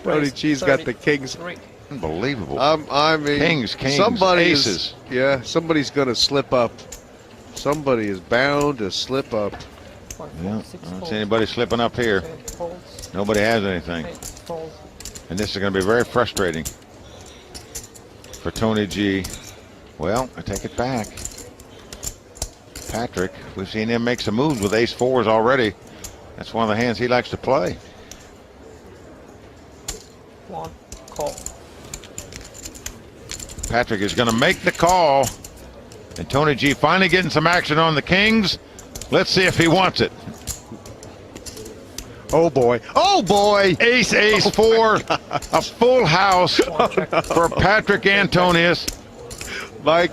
Tony G's got the kings. Unbelievable. I mean, kings, aces. Yeah, somebody's going to slip up. Somebody is bound to slip up. I don't see anybody slipping up here. Nobody has anything. And this is going to be very frustrating for Tony G. Well, I take it back. Patrick, we've seen him make some moves with ace fours already. That's one of the hands he likes to play. One, call. Patrick is going to make the call. And Tony G finally getting some action on the kings. Let's see if he wants it. Oh boy. Oh boy. Ace, ace, four. A full house for Patrick Antonius. Mike,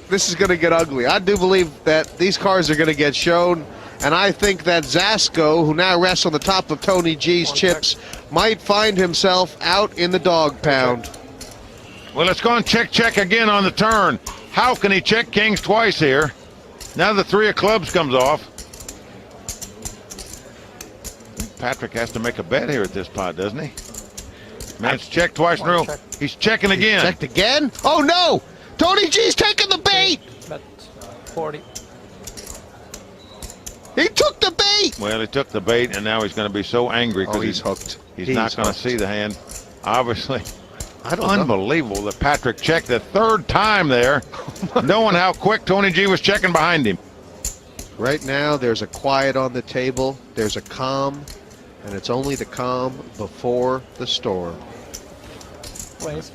this is going to get ugly. I do believe that these cards are going to get shown, and I think that Zasco, who now rests on the top of Tony G's chips, might find himself out in the dog pound. Well, let's go and check again on the turn. How can he check kings twice here? Now the three of clubs comes off. Patrick has to make a bet here at this pot, doesn't he? Man's checked twice in a row. He's checking again. Checked again? Oh no! Tony G's taking the bait! Bet 40. He took the bait! Well, he took the bait, and now he's going to be so angry because he's hooked. He's not going to see the hand. Obviously. I don't Unbelievable that Patrick checked the third time there, knowing how quick Tony G was checking behind him. Right now, there's a quiet on the table. There's a calm, and it's only the calm before the storm. Ways.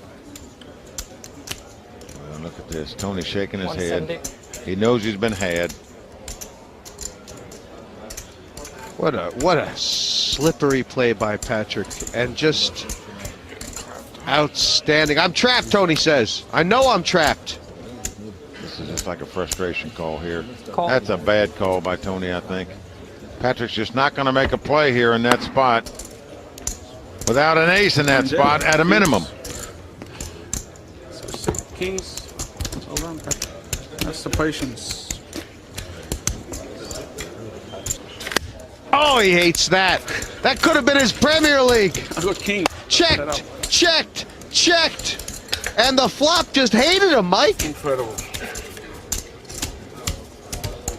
Well, look at this. Tony shaking his head. 170. He knows he's been had. What a slippery play by Patrick, and just outstanding. I'm trapped, Tony says. I know I'm trapped. This is just like a frustration call here. Call. That's a bad call by Tony, I think. Patrick's just not going to make a play here in that spot without an ace in that spot at a minimum. Kings. Hold on. That's the patience. Oh, he hates that. That could have been his Premier League. I got king. Checked, checked, checked. And the flop just hated him, Mike. Incredible.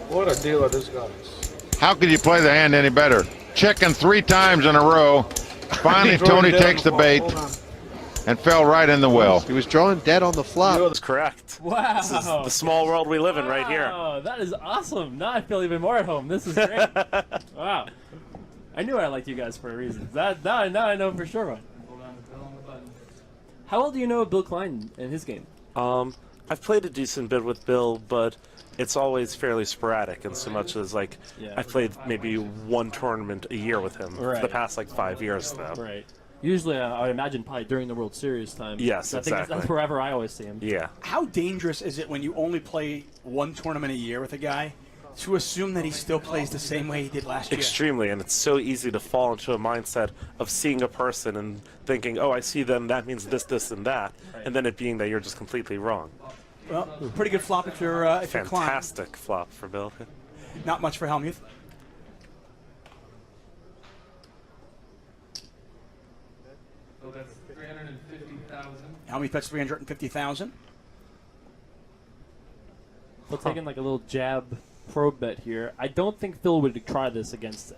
What a dealer this guy is. How could you play the hand any better? Checking 3 times in a row. Finally, Tony takes the bait and fell right in the well. He was drawing dead on the flop. That's correct. Wow. This is the small world we live in right here. Oh, that is awesome. Now I feel even more at home. This is great. Wow. I knew I liked you guys for a reason. Now I know for sure. One. How well do you know Bill Klein in his game? I've played a decent bit with Bill, but it's always fairly sporadic in so much as, like, I've played maybe 1 tournament a year with him for the past, like, 5 years now. Right. Usually, I imagine probably during the World Series time. Yes, I think that's wherever I always see him. Yeah. How dangerous is it when you only play 1 tournament a year with a guy to assume that he still plays the same way he did last year? Extremely, and it's so easy to fall into a mindset of seeing a person and thinking, oh, I see them, that means this, this, and that, and then it being that you're just completely wrong. Well, pretty good flop if you're Klein. Fantastic flop for Bill. Not much for Helmuth. So that's 350,000. Helmuth bets 350,000. We'll take in like a little jab probe bet here. I don't think Phil would try this against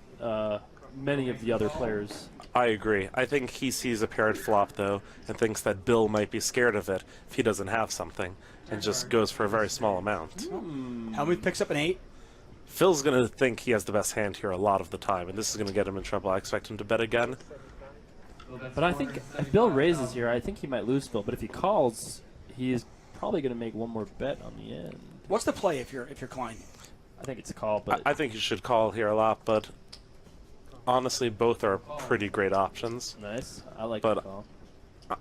many of the other players. I agree. I think he sees a paired flop, though, and thinks that Bill might be scared of it if he doesn't have something, and just goes for a very small amount. Helmuth picks up an 8. Phil's going to think he has the best hand here a lot of the time, and this is going to get him in trouble. I expect him to bet again. But I think if Bill raises here, I think he might lose Phil. But if he calls, he's probably going to make one more bet on the end. What's the play if you're Klein? I think it's a call, but I think you should call here a lot, but honestly, both are pretty great options. Nice. I like but the call.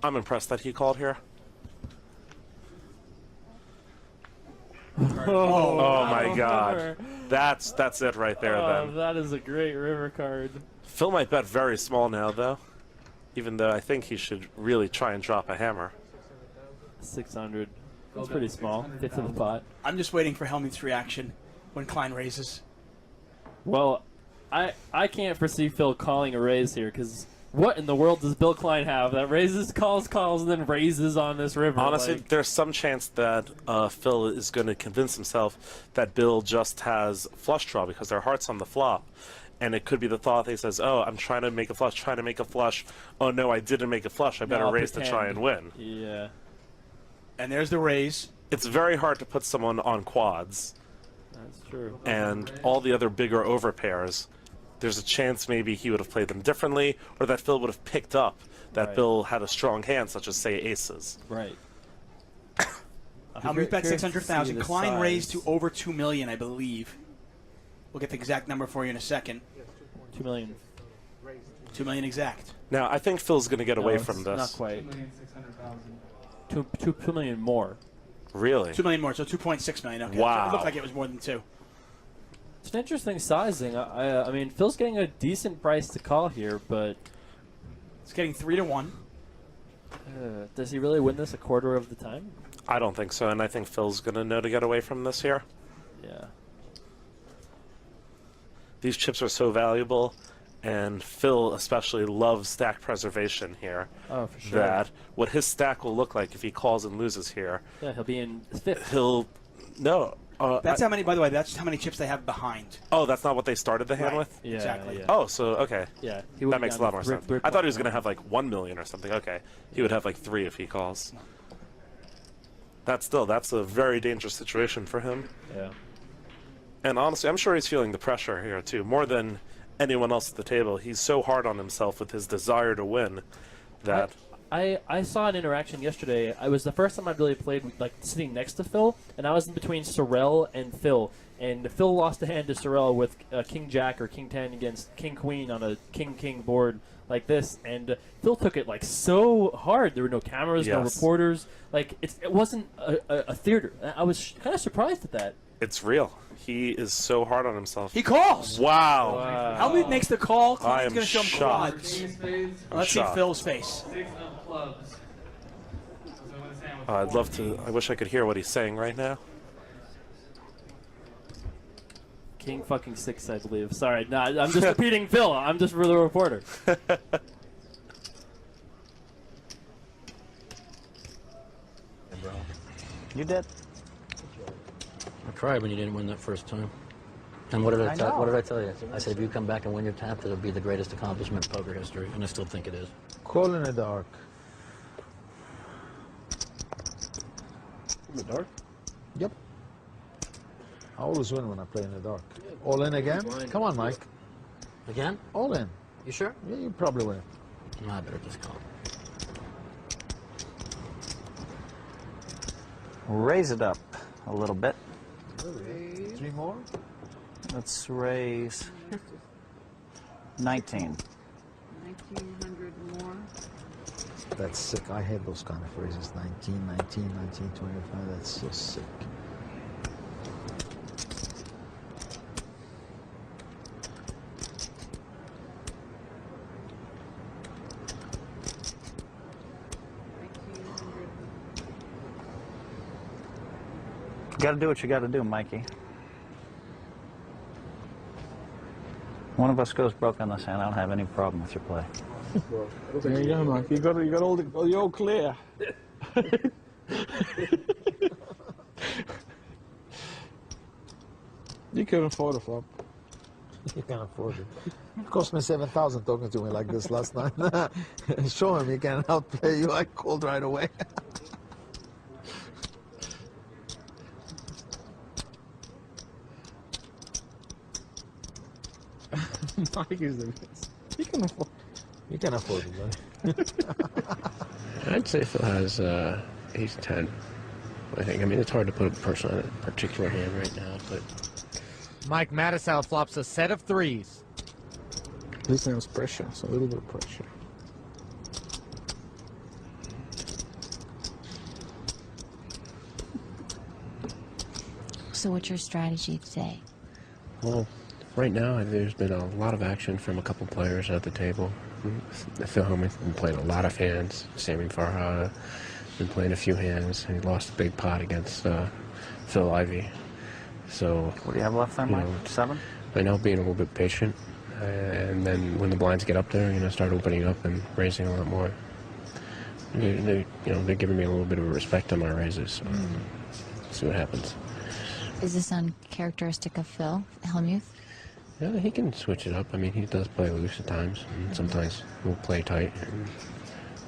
I'm impressed that he called here. Oh my God. That's it right there then. That is a great river card. Phil might bet very small now, though. Even though I think he should really try and drop a hammer. 600. It's pretty small. Fifth of the pot. I'm just waiting for Helmut's reaction when Klein raises. Well, I can't foresee Phil calling a raise here because what in the world does Bill Klein have that raises, calls, and then raises on this river? Honestly, like, there's some chance that Phil is going to convince himself that Bill just has flush draw because their heart's on the flop. And it could be the thought that he says, oh, I'm trying to make a flush. Oh, no, I didn't make a flush. I better I'll raise pretend. to try and win. Yeah. And there's the raise. It's very hard to put someone on quads. That's true. And all the other bigger overpairs, there's a chance maybe he would have played them differently, or that Phil would have picked up that Right. Bill had a strong hand, such as, say, aces. Right. Helmut bet 600,000. Klein size. raised to over 2 million, I believe. We'll get the exact number for you in a second. 2 million. 2 million exact. Now, I think Phil's going to get away No, from it's this. Not quite. 2,600,000. 2 million more. Really? 2 million more, so 2.6 million. Okay. Wow. So it looked like it was more than 2. It's an interesting sizing. I mean, Phil's getting a decent price to call here, but It's getting 3 to 1. does he really win this a quarter of the time? I don't think so, and I think Phil's going to know to get away from this here. Yeah. These chips are so valuable, and Phil especially loves stack preservation here. Oh, for sure. That what his stack will look like if he calls and loses here, Yeah, he'll be in fifth. he'll... No. That's how many, by the way, that's how many chips they have behind. Oh, that's not what they started the hand Right. with? Yeah, Exactly. Yeah. Oh, so, okay. Yeah. He would That be makes a down lot more brick- sense. brick I thought he was one. going to have like 1 million or something. Okay. He would have like 3 if he calls. That's a very dangerous situation for him. Yeah. And honestly, I'm sure he's feeling the pressure here too, more than anyone else at the table. He's so hard on himself with his desire to win that I saw an interaction yesterday. It was the first time I really played like sitting next to Phil, and I was in between Sorrel and Phil. And Phil lost a hand to Sorrel with King Jack or King 10 against King Queen on a King King board like this, and Phil took it like so hard. There were no cameras, no Yes. reporters. Like it wasn't a theater. I was kind of surprised at that. it's real. He is so hard on himself. He calls. Wow. Helmut makes the call. I Klein's am going to show him shocked. quads. King of spades, Let's see shocked. Phil's face. 6 of clubs. So what's that with I'd love to. I wish I could hear what he's saying right now. King fucking 6, I believe. Sorry, no, I'm just repeating Phil. I'm just the reporter. You did. I cried when you didn't win that first time. And what did I tell? What did I tell you? I said, if you come back and win your 10th, it'll be the greatest accomplishment in poker history, and I still think it is. Call in the dark. In the dark? Yep. I always win when I play in the dark. All in again? Come on, Mike. Again? All in. You sure? Yeah, you probably win. No, I better just call. Raise it up a little bit. 3 more? Let's raise 19. 1,900 more. That's sick. I hate those kind of phrases. 19, 19, 19, 25. That's so sick. You gotta do what you gotta do, Mikey. One of us goes broke on this hand, I don't have any problem with your play. There you go, Mike. You got all the all clear. You can afford a flop. You can afford it. It cost me 7,000 talking to me like this last night. Show him he can outplay you. I called right away. Mike is the best. You can afford. You can afford it, buddy. I'd say Phil has ace 10. I think. I mean, it's hard to put a person on a particular hand right now, but Mike Mattisau flops a set of 3s. This now is pressure, so a little bit of pressure. So what's your strategy today? well, right now there's been a lot of action from a couple players at the table. Phil Hellman's been playing a lot of hands. Sammy Farha, been playing a few hands. He lost a big pot against Phil Ivey. So What do you have left there, Mike? 7? I know, being a little bit patient, and then when the blinds get up there, start opening up and raising a lot more. They're giving me a little bit of a respect on my raises. So see what happens. Is this uncharacteristic of Phil Hellmuth? Yeah, he can switch it up. I mean, he does play loose at times, and sometimes he'll play tight. And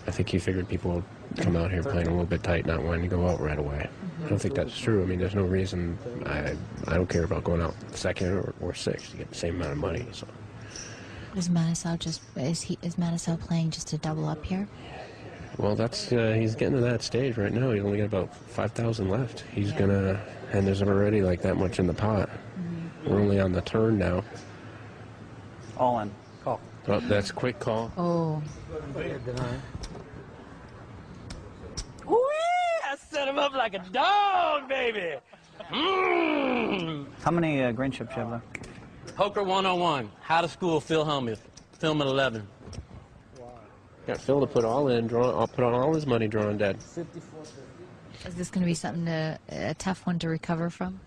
I think he figured people would come out here playing a little bit tight, not wanting to go out right away. I don't think that's true. I mean, there's no reason. I don't care about going out second or sixth. You get the same amount of money. So. Is Matisau playing just to double up here? Well, that's he's getting to that stage right now. He's only got about 5,000 left. He's gonna, and there's already like that much in the pot. We're only on the turn now. All in. Call. Oh, that's a quick call. Oh. I set him up like a dog, baby. How many green chips you have there? Poker 101. How to school Phil Hellmuth. Film at 11. Got Phil to put all in. I'll put on all his money drawing dead. Is this going to be something a tough one to recover from?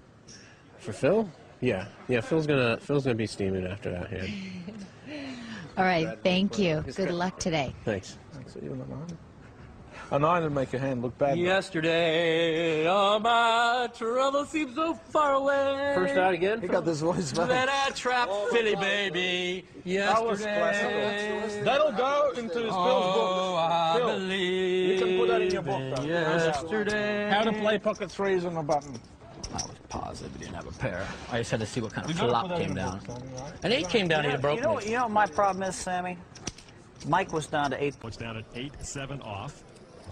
For Phil? Yeah. Phil's gonna be steaming after that hand. All right, thank you. Good luck today. Thanks. A 9 will make your hand look bad. Yesterday, all my trouble seems so far away. First out again? He got this voice back. Then I trapped Philly, baby. Yesterday. That'll go into his Phil's book. I Phil, believe you can put that in your book. Though. Yesterday. How to play pocket threes on a button. I was positive he didn't have a pair. I just had to see what kind of flop came down. An 8 came down, he'd have broken it. You know what my problem is, Sammy? Mike was down to 8. It's down at 8-7 off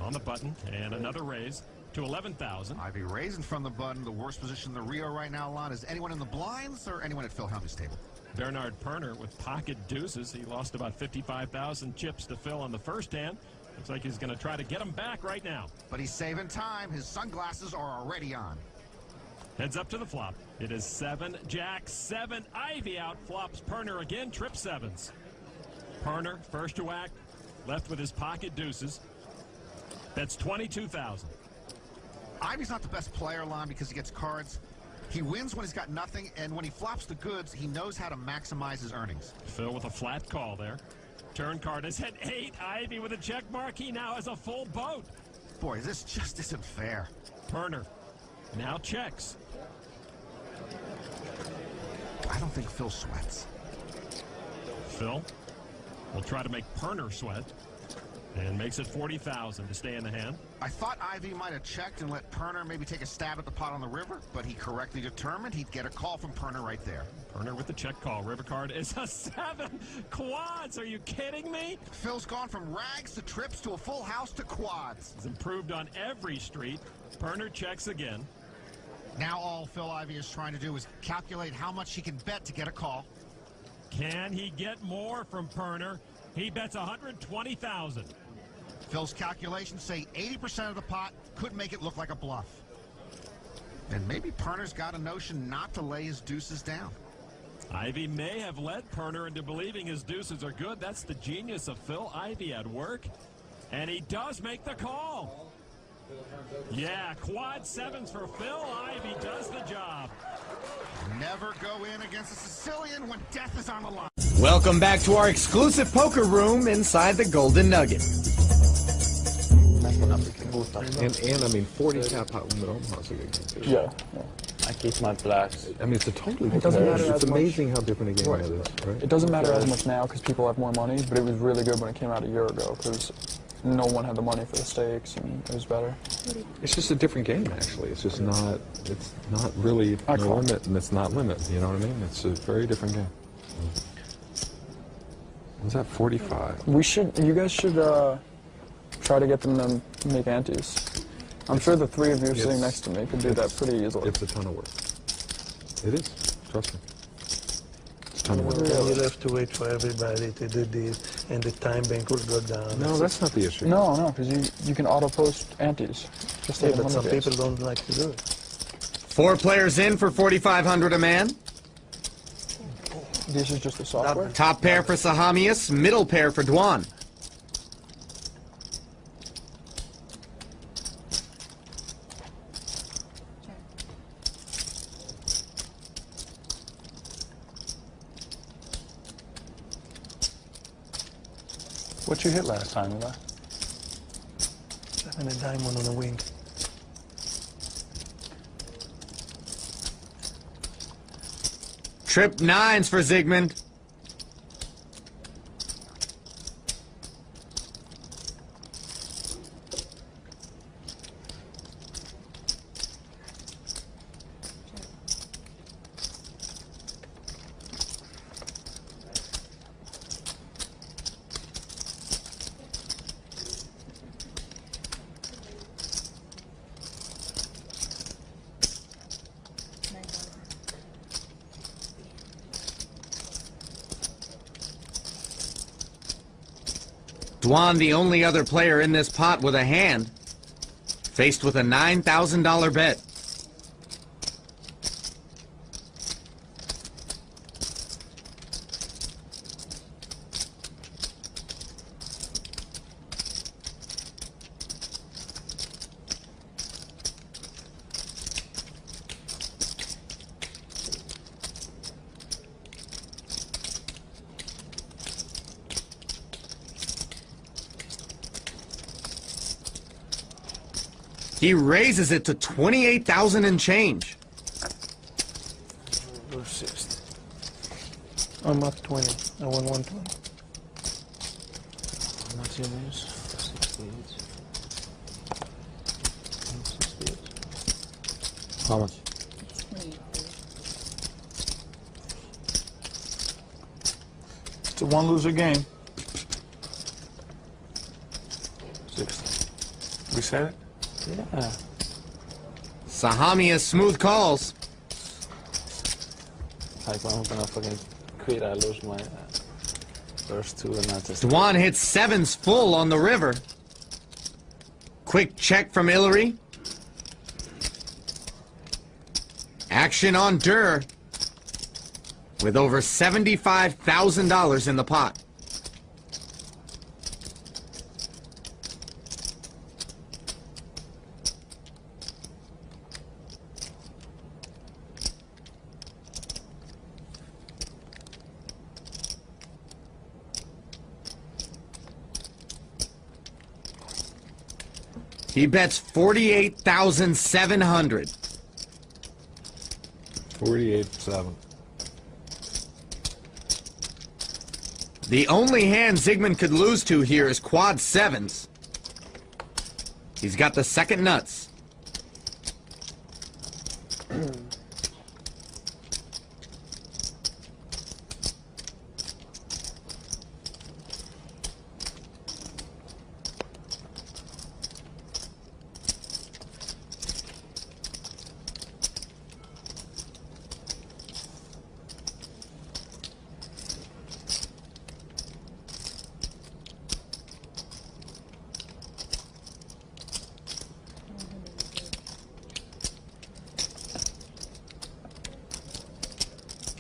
on the button, and another raise to 11,000. Ivey raising from the button. The worst position in the Rio right now, Lon. Is anyone in the blinds or anyone at Phil Hellmuth's table? Bernard Perner with pocket deuces. He lost about 55,000 chips to Phil on the first hand. Looks like he's going to try to get him back right now. But he's saving time. His sunglasses are already on. Heads up to the flop. It is 7, Jack, 7. Ivey out flops Perner again. Trip sevens. Perner first to act, left with his pocket deuces. That's 22,000. Ivey's not the best player, Lon, because he gets cards. He wins when he's got nothing, and when he flops the goods, he knows how to maximize his earnings. Phil with a flat call there. Turn card is at 8. Ivey with a check mark. He now has a full boat. Boy, this just isn't fair. Perner now checks. I don't think Phil sweats. Phil will try to make Perner sweat and makes it 40,000 to stay in the hand. I thought Ivey might have checked and let Perner maybe take a stab at the pot on the river, but he correctly determined he'd get a call from Perner right there. Perner with the check call. River card is a 7. Quads, are you kidding me? Phil's gone from rags to trips to a full house to quads. He's improved on every street. Perner checks again. Now all Phil Ivey is trying to do is calculate how much he can bet to get a call. Can he get more from Perner? He bets 120,000. Phil's calculations say 80% of the pot could make it look like a bluff. And maybe Perner's got a notion not to lay his deuces down. Ivey may have led Perner into believing his deuces are good. That's the genius of Phil Ivey at work. And he does make the call. Yeah, quad 7s for Phil. Ivey does the job. Never go in against a Sicilian when death is on the line. Welcome back to our exclusive poker room inside the Golden Nugget. And I mean, 40 cap pot limit almost a good game. Yeah. I keep my blacks. I mean, it's a totally It different doesn't game. matter It's as much. amazing how different a game it is, right? It doesn't matter as much now because people have more money, but it was really good when it came out a year ago because no one had the money for the stakes and it was better. It's just a different game, actually. It's just not, it's not really no limit, and it's not limit, you know what I mean? It's a very different game. What's that, 45? You guys should try to get them to make antes. I'm sure the three of you sitting next to me could do that pretty easily. It's a ton of work. It is, trust me. It's a ton of work. You have to wait for everybody to do this, and the time bank will go down. No, that's not the issue. No, because you can auto-post antes. Just like but some Money Base. people don't like to do it. 4 players in for 4,500 a man. This is just the software? Top pair for Sahamius, middle pair for Dwan. What you hit last time, Levi? 7 a diamond on the wing. Trip 9s for Zygmunt. Dwan, the only other player in this pot with a hand, faced with a $9,000 bet. He raises it to 28,000 and change. Or 60. I'm up 20. I won 120. How much it is? 68. How much? It's a one-loser game. 60. We said it? Yeah. Sahamia's smooth calls. Like I'm gonna fucking quit. I lose my first two and not just. Dwan hits 7s full on the river. Quick check from Hillary. Action on Durr with over $75,000 in the pot. He bets 48,700. 48-7. The only hand Zygmunt could lose to here is quad 7s. He's got the second nuts.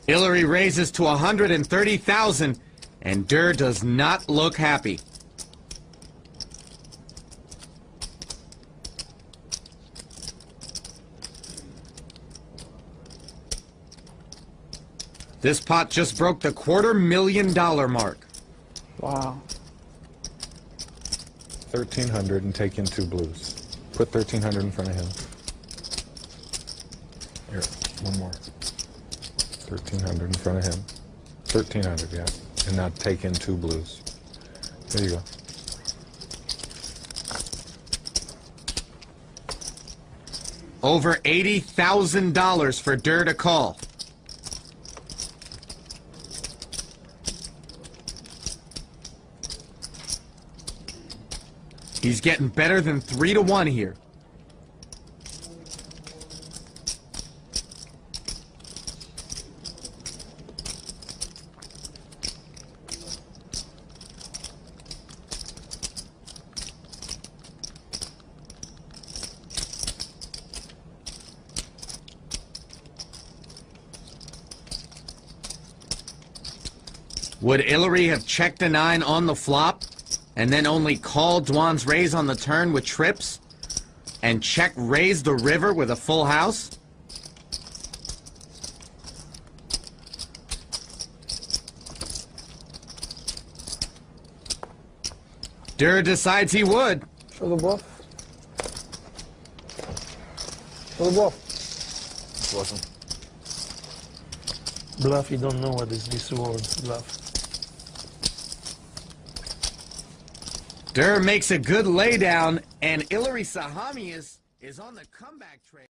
Hillary raises to 130,000, and Durr does not look happy. This pot just broke the $250,000 mark. Wow. 1,300 and take in 2 blues. Put 1,300 in front of him. Here, one more. 1,300 in front of him. 1,300, yeah. And now take in 2 blues. There you go. Over $80,000 for Durr to call. He's getting better than 3-1 here. Would Hillary have checked a 9 on the flop and then only called Dwan's raise on the turn with trips and check raise the river with a full house? Durr decides he would. Show the bluff. Show the bluff. Wasn't. Bluff, you don't know what is this word, bluff. Durr makes a good laydown, and Ilari Sahamias is on the comeback trail.